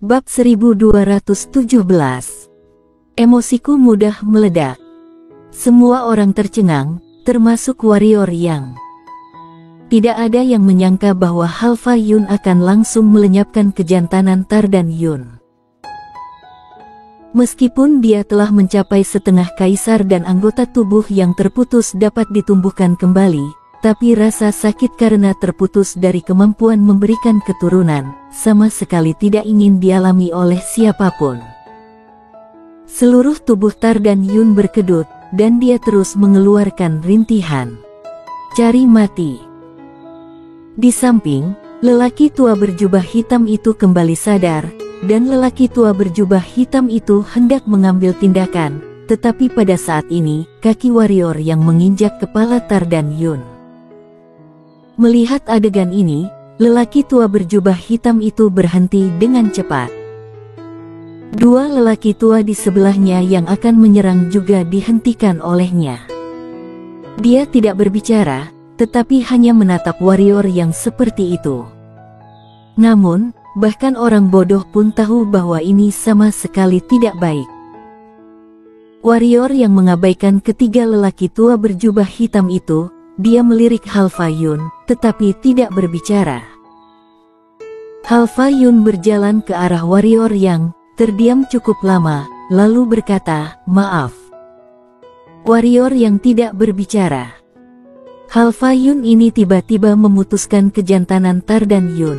Bab 1217. Emosiku mudah meledak. Semua orang tercengang, termasuk warrior Yang. Tidak ada yang menyangka bahwa Halfa Yun akan langsung melenyapkan kejantanan Tar dan Yun. Meskipun dia telah mencapai setengah kaisar dan anggota tubuh yang terputus dapat ditumbuhkan kembali, tapi rasa sakit karena terputus dari kemampuan memberikan keturunan, sama sekali tidak ingin dialami oleh siapapun. Seluruh tubuh Tar dan Yun berkedut, dan dia terus mengeluarkan rintihan. Cari mati. Di samping, lelaki tua berjubah hitam itu kembali sadar, dan lelaki tua berjubah hitam itu hendak mengambil tindakan, tetapi pada saat ini, kaki warrior yang menginjak kepala Tar dan Yun. Melihat adegan ini, lelaki tua berjubah hitam itu berhenti dengan cepat. Dua lelaki tua di sebelahnya yang akan menyerang juga dihentikan olehnya. Dia tidak berbicara, tetapi hanya menatap warrior yang seperti itu. Namun, bahkan orang bodoh pun tahu bahwa ini sama sekali tidak baik. Warrior yang mengabaikan ketiga lelaki tua berjubah hitam itu, dia melirik Halfa Yun, tetapi tidak berbicara. Halfa Yun berjalan ke arah warrior yang terdiam cukup lama, lalu berkata, "Maaf." Warrior yang tidak berbicara. Halfa Yun ini tiba-tiba memutuskan kejantanan Tar dan Yun.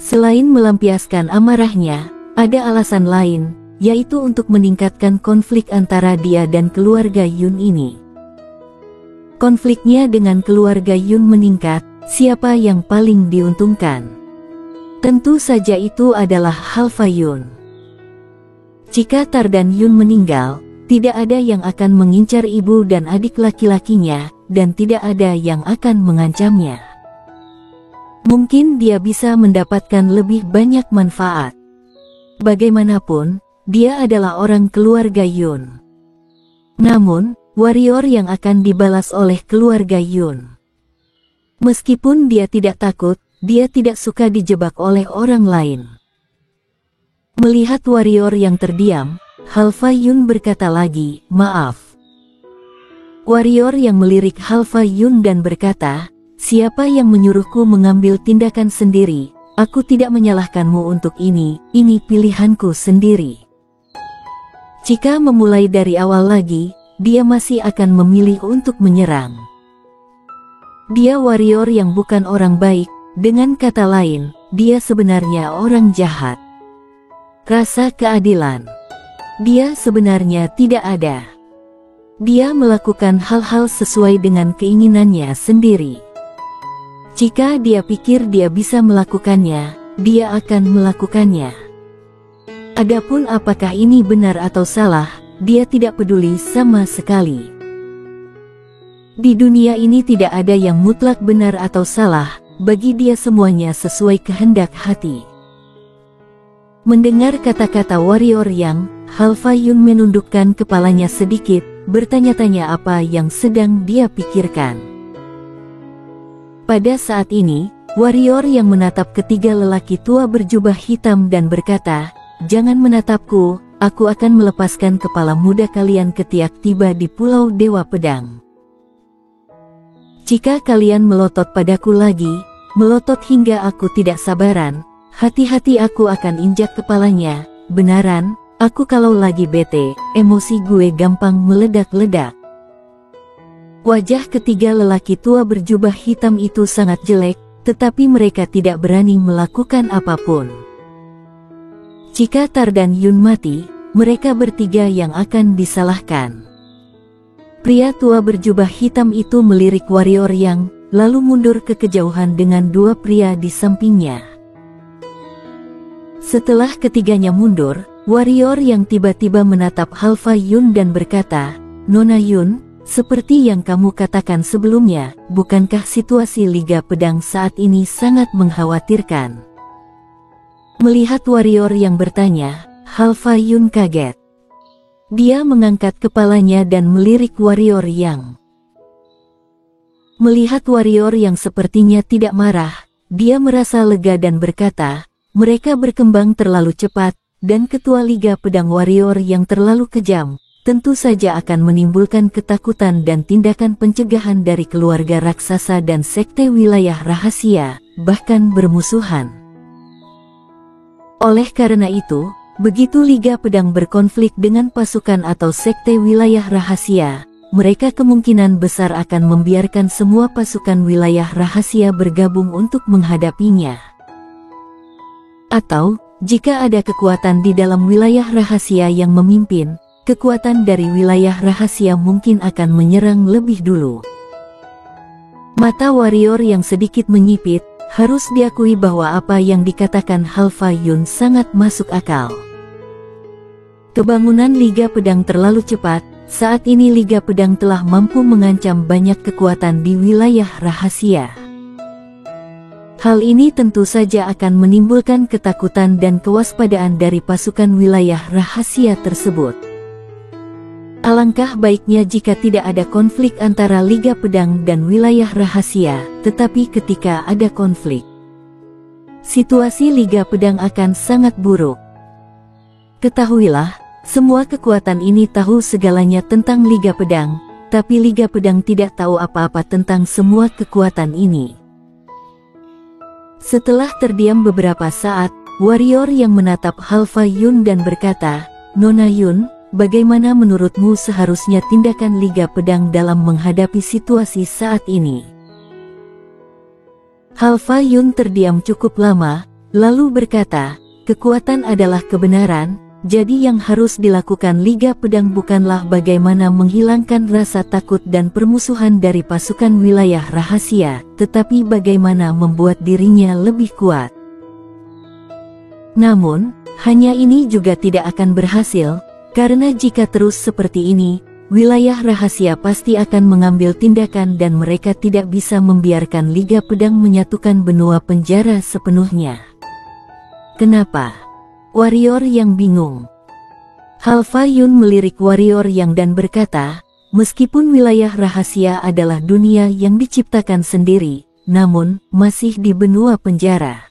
Selain melampiaskan amarahnya, ada alasan lain, yaitu untuk meningkatkan konflik antara dia dan keluarga Yun ini. Konfliknya dengan keluarga Yun meningkat, siapa yang paling diuntungkan? Tentu saja itu adalah Halfa Yun. Jika Tar dan Yun meninggal, tidak ada yang akan mengincar ibu dan adik laki-lakinya, dan tidak ada yang akan mengancamnya. Mungkin dia bisa mendapatkan lebih banyak manfaat. Bagaimanapun, dia adalah orang keluarga Yun. Namun, warrior yang akan dibalas oleh keluarga Yun. Meskipun dia tidak takut, dia tidak suka dijebak oleh orang lain. Melihat warrior yang terdiam, Halfa Yun berkata lagi, "Maaf." Warrior yang melirik Halfa Yun dan berkata, "Siapa yang menyuruhku mengambil tindakan sendiri? Aku tidak menyalahkanmu untuk ini pilihanku sendiri. Jika memulai dari awal lagi, dia masih akan memilih untuk menyerang. Dia warrior yang bukan orang baik, dengan kata lain, dia sebenarnya orang jahat. Rasa keadilan. Dia sebenarnya tidak ada. Dia melakukan hal-hal sesuai dengan keinginannya sendiri. Jika dia pikir dia bisa melakukannya, dia akan melakukannya. Adapun apakah ini benar atau salah, dia tidak peduli sama sekali. Di dunia ini tidak ada yang mutlak benar atau salah, bagi dia semuanya sesuai kehendak hati. Mendengar kata-kata warrior yang, Halfa Yun menundukkan kepalanya sedikit, bertanya-tanya apa yang sedang dia pikirkan. Pada saat ini, warrior yang menatap ketiga lelaki tua berjubah hitam dan berkata, "Jangan menatapku, aku akan melepaskan kepala muda kalian ketiak tiba di Pulau Dewa Pedang. Jika kalian melotot padaku lagi, melotot hingga aku tidak sabaran, hati-hati aku akan injak kepalanya. Benaran, aku kalau lagi bete, emosi gue gampang meledak-ledak." Wajah ketiga lelaki tua berjubah hitam itu sangat jelek, tetapi mereka tidak berani melakukan apapun. Jika Tar dan Yun mati, mereka bertiga yang akan disalahkan. Pria tua berjubah hitam itu melirik warrior yang, lalu mundur ke kejauhan dengan dua pria di sampingnya. Setelah ketiganya mundur, warrior yang tiba-tiba menatap Halfa Yun dan berkata, "Nona Yun, seperti yang kamu katakan sebelumnya, bukankah situasi Liga Pedang saat ini sangat mengkhawatirkan?" Melihat warrior yang bertanya, Halfa Yun kaget. Dia mengangkat kepalanya dan melirik warrior yang. Melihat warrior yang sepertinya tidak marah, dia merasa lega dan berkata, mereka berkembang terlalu cepat, dan ketua Liga Pedang Warrior yang terlalu kejam, tentu saja akan menimbulkan ketakutan dan tindakan pencegahan dari keluarga raksasa dan sekte wilayah rahasia, bahkan bermusuhan. Oleh karena itu, begitu Liga Pedang berkonflik dengan pasukan atau sekte wilayah rahasia, mereka kemungkinan besar akan membiarkan semua pasukan wilayah rahasia bergabung untuk menghadapinya. Atau, jika ada kekuatan di dalam wilayah rahasia yang memimpin, kekuatan dari wilayah rahasia mungkin akan menyerang lebih dulu. Mata warrior yang sedikit menyipit, harus diakui bahwa apa yang dikatakan Halfa Yun sangat masuk akal. Kebangunan Liga Pedang terlalu cepat, saat ini Liga Pedang telah mampu mengancam banyak kekuatan di wilayah rahasia. Hal ini tentu saja akan menimbulkan ketakutan dan kewaspadaan dari pasukan wilayah rahasia tersebut. Alangkah baiknya jika tidak ada konflik antara Liga Pedang dan wilayah rahasia, tetapi ketika ada konflik, situasi Liga Pedang akan sangat buruk. Ketahuilah, semua kekuatan ini tahu segalanya tentang Liga Pedang, tapi Liga Pedang tidak tahu apa-apa tentang semua kekuatan ini. Setelah terdiam beberapa saat, warrior yang menatap Halfa Yun dan berkata, "Nona Yun, bagaimana menurutmu seharusnya tindakan Liga Pedang dalam menghadapi situasi saat ini?" Halfa Yun terdiam cukup lama, lalu berkata, "Kekuatan adalah kebenaran, jadi yang harus dilakukan Liga Pedang bukanlah bagaimana menghilangkan rasa takut dan permusuhan dari pasukan wilayah rahasia, tetapi bagaimana membuat dirinya lebih kuat." Namun, hanya ini juga tidak akan berhasil, karena jika terus seperti ini, wilayah rahasia pasti akan mengambil tindakan dan mereka tidak bisa membiarkan Liga Pedang menyatukan benua penjara sepenuhnya. Kenapa? Warrior yang bingung. Halfa Yun melirik warrior yang dan berkata, "Meskipun wilayah rahasia adalah dunia yang diciptakan sendiri, namun masih di benua penjara.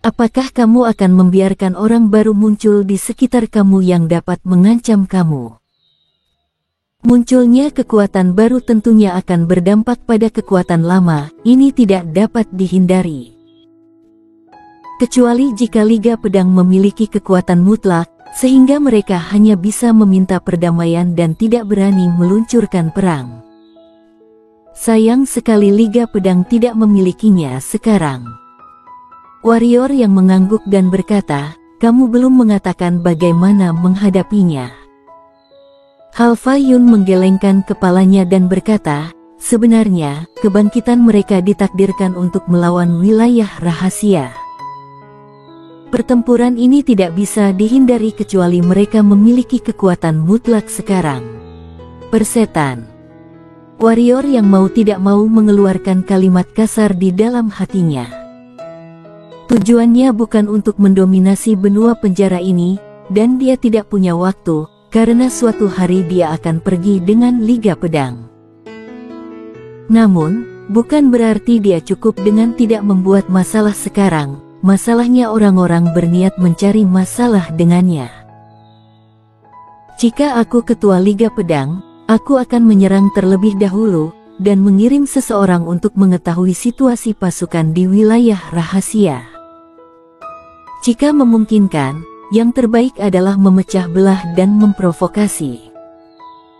Apakah kamu akan membiarkan orang baru muncul di sekitar kamu yang dapat mengancam kamu? Munculnya kekuatan baru tentunya akan berdampak pada kekuatan lama, ini tidak dapat dihindari. Kecuali jika Liga Pedang memiliki kekuatan mutlak, sehingga mereka hanya bisa meminta perdamaian dan tidak berani meluncurkan perang. Sayang sekali Liga Pedang tidak memilikinya sekarang." Warrior yang mengangguk dan berkata, "Kamu belum mengatakan bagaimana menghadapinya." Halfa Yun menggelengkan kepalanya dan berkata, "Sebenarnya, kebangkitan mereka ditakdirkan untuk melawan wilayah rahasia. Pertempuran ini tidak bisa dihindari kecuali mereka memiliki kekuatan mutlak sekarang." Persetan. Warrior yang mau tidak mau mengeluarkan kalimat kasar di dalam hatinya. Tujuannya bukan untuk mendominasi benua penjara ini, dan dia tidak punya waktu, karena suatu hari dia akan pergi dengan Liga Pedang. Namun, bukan berarti dia cukup dengan tidak membuat masalah sekarang. Masalahnya orang-orang berniat mencari masalah dengannya. "Jika aku ketua Liga Pedang, aku akan menyerang terlebih dahulu, dan mengirim seseorang untuk mengetahui situasi pasukan di wilayah rahasia. Jika memungkinkan, yang terbaik adalah memecah belah dan memprovokasi.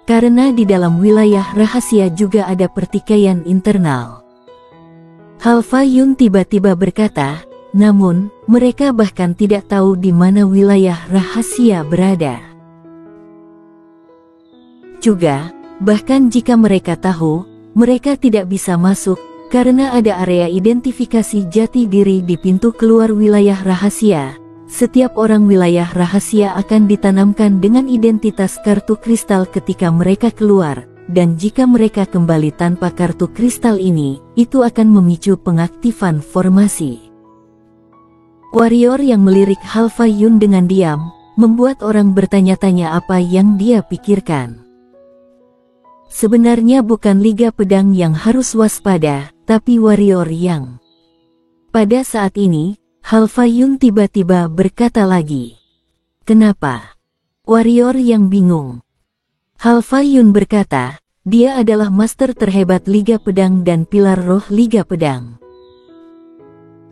Karena di dalam wilayah rahasia juga ada pertikaian internal." Halfa Yun tiba-tiba berkata, "Namun, mereka bahkan tidak tahu di mana wilayah rahasia berada. Juga, bahkan jika mereka tahu, mereka tidak bisa masuk, karena ada area identifikasi jati diri di pintu keluar wilayah rahasia. Setiap orang wilayah rahasia akan ditanamkan dengan identitas kartu kristal ketika mereka keluar, dan jika mereka kembali tanpa kartu kristal ini, itu akan memicu pengaktifan formasi." Warrior yang melirik Halfa Yun dengan diam, membuat orang bertanya-tanya apa yang dia pikirkan. Sebenarnya bukan Liga Pedang yang harus waspada, tapi warrior yang. Pada saat ini, Halfa Yun tiba-tiba berkata lagi. Kenapa? Warrior yang bingung. Halfa Yun berkata, dia adalah master terhebat Liga Pedang dan pilar roh Liga Pedang.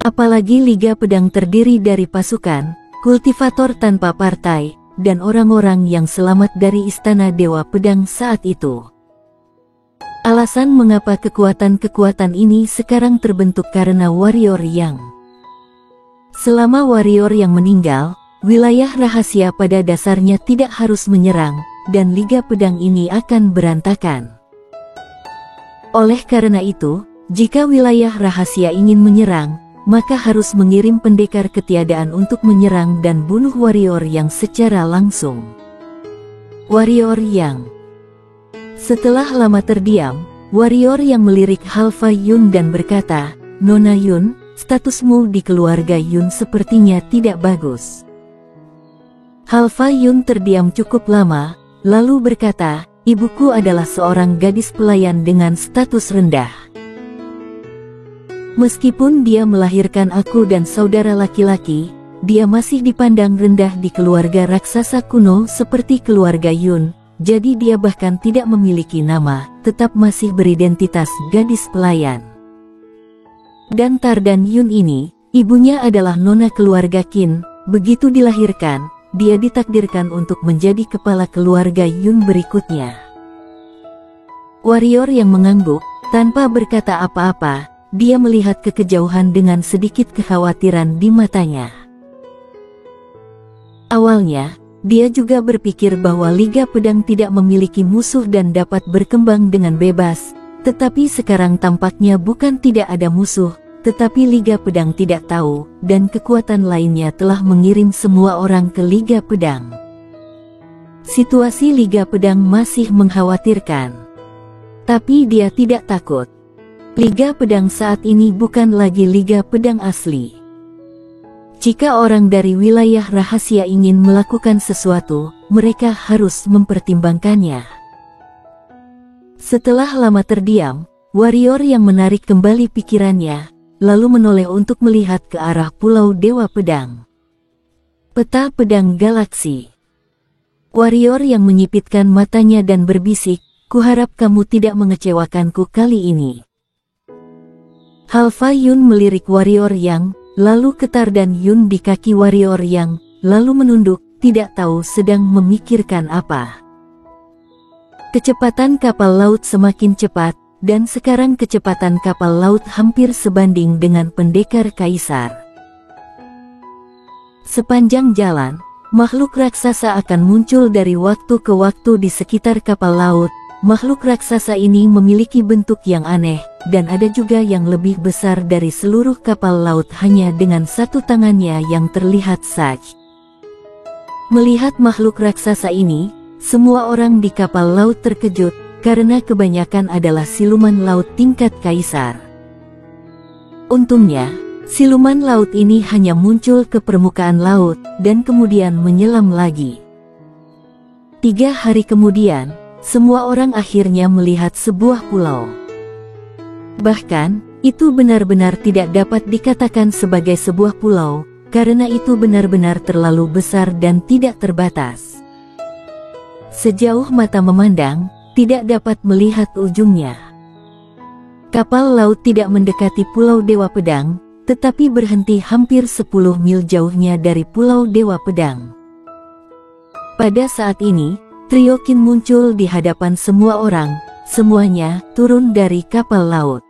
Apalagi Liga Pedang terdiri dari pasukan, kultivator tanpa partai, dan orang-orang yang selamat dari Istana Dewa Pedang saat itu. Alasan mengapa kekuatan-kekuatan ini sekarang terbentuk karena warrior yang. Selama warrior yang meninggal, wilayah rahasia pada dasarnya tidak harus menyerang, dan Liga Pedang ini akan berantakan. Oleh karena itu, jika wilayah rahasia ingin menyerang, maka harus mengirim pendekar ketiadaan untuk menyerang dan bunuh warrior yang secara langsung. Warrior yang. Setelah lama terdiam, warrior yang melirik Halfa Yun dan berkata, Nona Yun, statusmu di keluarga Yun sepertinya tidak bagus. Halfa Yun terdiam cukup lama, lalu berkata, ibuku adalah seorang gadis pelayan dengan status rendah. Meskipun dia melahirkan aku dan saudara laki-laki, dia masih dipandang rendah di keluarga raksasa kuno seperti keluarga Yun, jadi dia bahkan tidak memiliki nama, tetap masih beridentitas gadis pelayan. Dan Tardan Yun ini, ibunya adalah nona keluarga Qin. Begitu dilahirkan, dia ditakdirkan untuk menjadi kepala keluarga Yun berikutnya. Warrior yang mengangguk, tanpa berkata apa-apa, dia melihat ke kejauhan dengan sedikit kekhawatiran di matanya. Awalnya, dia juga berpikir bahwa Liga Pedang tidak memiliki musuh dan dapat berkembang dengan bebas. Tetapi sekarang tampaknya bukan tidak ada musuh, tetapi Liga Pedang tidak tahu, dan kekuatan lainnya telah mengirim semua orang ke Liga Pedang. Situasi Liga Pedang masih mengkhawatirkan. Tapi dia tidak takut. Liga Pedang saat ini bukan lagi Liga Pedang asli. Jika orang dari wilayah rahasia ingin melakukan sesuatu, mereka harus mempertimbangkannya. Setelah lama terdiam, warrior yang menarik kembali pikirannya, lalu menoleh untuk melihat ke arah Pulau Dewa Pedang. Peta pedang galaksi. Warrior yang menyipitkan matanya dan berbisik, kuharap kamu tidak mengecewakanku kali ini. Halfa Yun melirik warrior yang, lalu ke Tardan Yun di kaki warrior yang, lalu menunduk, tidak tahu sedang memikirkan apa. Kecepatan kapal laut semakin cepat, dan sekarang kecepatan kapal laut hampir sebanding dengan pendekar kaisar. Sepanjang jalan, makhluk raksasa akan muncul dari waktu ke waktu di sekitar kapal laut. Makhluk raksasa ini memiliki bentuk yang aneh, dan ada juga yang lebih besar dari seluruh kapal laut hanya dengan satu tangannya yang terlihat saja. Melihat makhluk raksasa ini, semua orang di kapal laut terkejut, karena kebanyakan adalah siluman laut tingkat kaisar. Untungnya, siluman laut ini hanya muncul ke permukaan laut, dan kemudian menyelam lagi. 3 hari kemudian, semua orang akhirnya melihat sebuah pulau. Bahkan, itu benar-benar tidak dapat dikatakan sebagai sebuah pulau, karena itu benar-benar terlalu besar dan tidak terbatas. Sejauh mata memandang, tidak dapat melihat ujungnya. Kapal laut tidak mendekati Pulau Dewa Pedang, tetapi berhenti hampir 10 mil jauhnya dari Pulau Dewa Pedang. Pada saat ini, Trio Qin muncul di hadapan semua orang, semuanya turun dari kapal laut.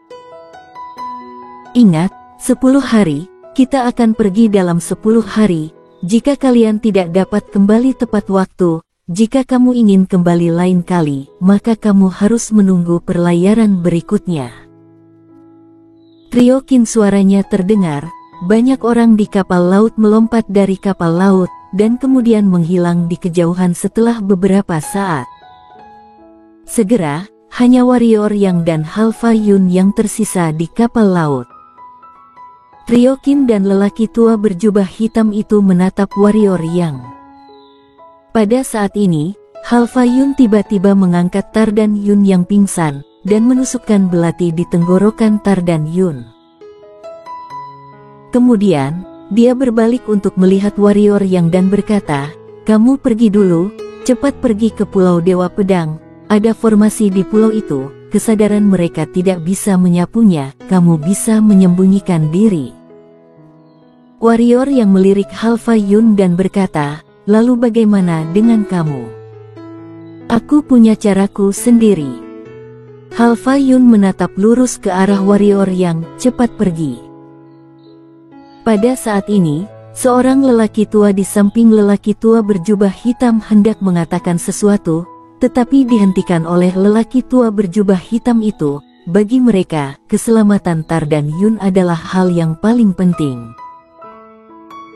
Ingat, 10 hari, kita akan pergi dalam 10 hari, jika kalian tidak dapat kembali tepat waktu, jika kamu ingin kembali lain kali, maka kamu harus menunggu perlayaran berikutnya. Trio Qin suaranya terdengar, banyak orang di kapal laut melompat dari kapal laut, dan kemudian menghilang di kejauhan setelah beberapa saat. Segera, hanya warrior yang dan Halfa Yun yang tersisa di kapal laut. Trio Qin dan lelaki tua berjubah hitam itu menatap warrior yang. Pada saat ini, Halfa Yun tiba-tiba mengangkat Tardan Yun yang pingsan, dan menusukkan belati di tenggorokan Tardan Yun. Kemudian, Dia berbalik untuk melihat warrior yang dan berkata, "Kamu pergi dulu, cepat pergi ke Pulau Dewa Pedang. Ada formasi di pulau itu, kesadaran mereka tidak bisa menyapunya, kamu bisa menyembunyikan diri." Warrior yang melirik Halfa Yun dan berkata, "Lalu bagaimana dengan kamu?" "Aku punya caraku sendiri." Halfa Yun menatap lurus ke arah warrior yang cepat pergi. Pada saat ini, seorang lelaki tua di samping lelaki tua berjubah hitam hendak mengatakan sesuatu, tetapi dihentikan oleh lelaki tua berjubah hitam itu. Bagi mereka, keselamatan Tar dan Yun adalah hal yang paling penting.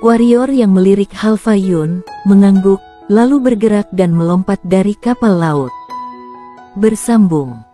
Warrior yang melirik Halfa Yun, mengangguk, lalu bergerak dan melompat dari kapal laut. Bersambung.